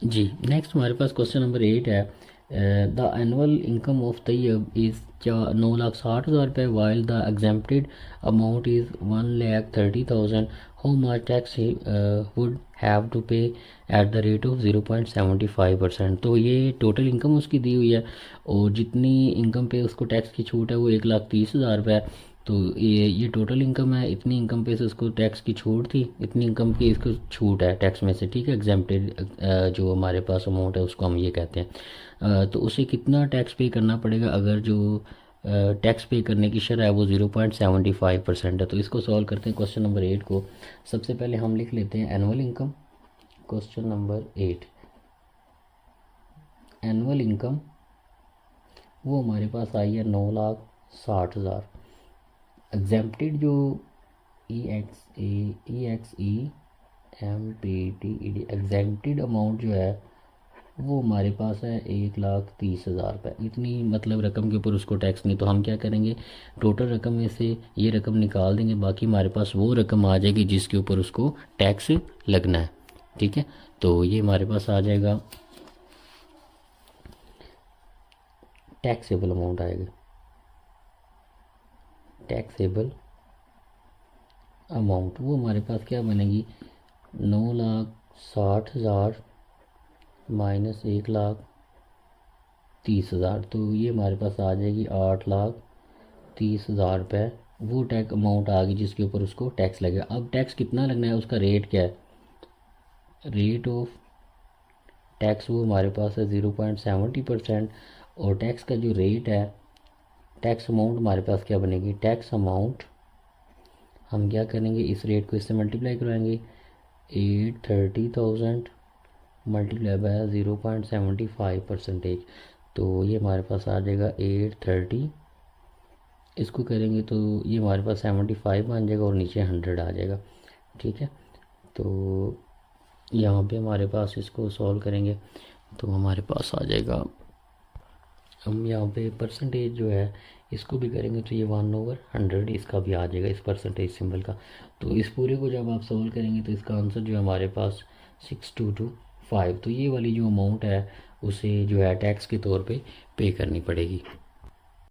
जी next हमारे पास question number 8 है। The annual income of Tayyab is 9,60,000 रुपये while the exempted amount is 1,30,000। How much tax would have to pay at the rate of 0.75%। तो ये total income उसकी दी हुई है और जितनी इनकम पे उसको टैक्स की छूट है वो 1,30,000 रुपये है। तो ये टोटल इनकम है, इतनी इनकम पे से उसको टैक्स की छूट थी, इतनी इनकम की इसको छूट है टैक्स में से, ठीक है। एग्जेम्प्टेड जो हमारे पास अमाउंट है उसको हम ये कहते हैं। तो उसे कितना टैक्स पे करना पड़ेगा अगर जो टैक्स पे करने की शरह है वो 0.75% है। तो इसको सॉल्व करते हैं क्वेश्चन नंबर 8 को। सबसे पहले हम लिख लेते हैं annual income. Question number 8, annual income वो हमारे पास आई है 9,60,000। एग्जेम्प्टेड जो EXE एग्जेम्प्टेड अमाउंट जो है वो हमारे पास है 1,30,000 रुपये। इतनी मतलब रकम के ऊपर उसको टैक्स नहीं, तो हम क्या करेंगे, टोटल रकम में से ये रकम निकाल देंगे, बाकी हमारे पास वो रकम आ जाएगी जिसके ऊपर उसको टैक्स लगना है, ठीक है। तो ये हमारे पास आ जाएगा, टैक्सेबल अमाउंट आएगा, टैक्सेबल अमाउंट वो हमारे पास क्या बनेगी, 9,60,000 माइनस 1,30,000। तो ये हमारे पास आ जाएगी 8,30,000 रुपये। वो टैक्स अमाउंट आ गई जिसके ऊपर उसको टैक्स लगेगा। अब टैक्स कितना लगना है, उसका रेट क्या है, रेट ऑफ टैक्स वो हमारे पास है 0.70%। और टैक्स का जो रेट है, टैक्स अमाउंट हमारे पास क्या बनेगी, टैक्स अमाउंट हम क्या करेंगे, इस रेट को इससे मल्टीप्लाई करवाएंगे, 830,000 मल्टीप्लाई बाय 0.75%। तो ये हमारे पास आ जाएगा 830, इसको करेंगे तो ये हमारे पास 75 बन जाएगा और नीचे 100 आ जाएगा, ठीक है। तो यहाँ पे हमारे पास इसको सॉल्व करेंगे तो हमारे पास आ जाएगा, हम यहाँ पे परसेंटेज जो है इसको भी करेंगे तो ये 1/100 इसका भी आ जाएगा, इस परसेंटेज सिंबल का। तो इस पूरे को जब आप सॉल्व करेंगे तो इसका आंसर जो है हमारे पास 6,225। तो ये वाली जो अमाउंट है उसे जो है टैक्स के तौर पे करनी पड़ेगी।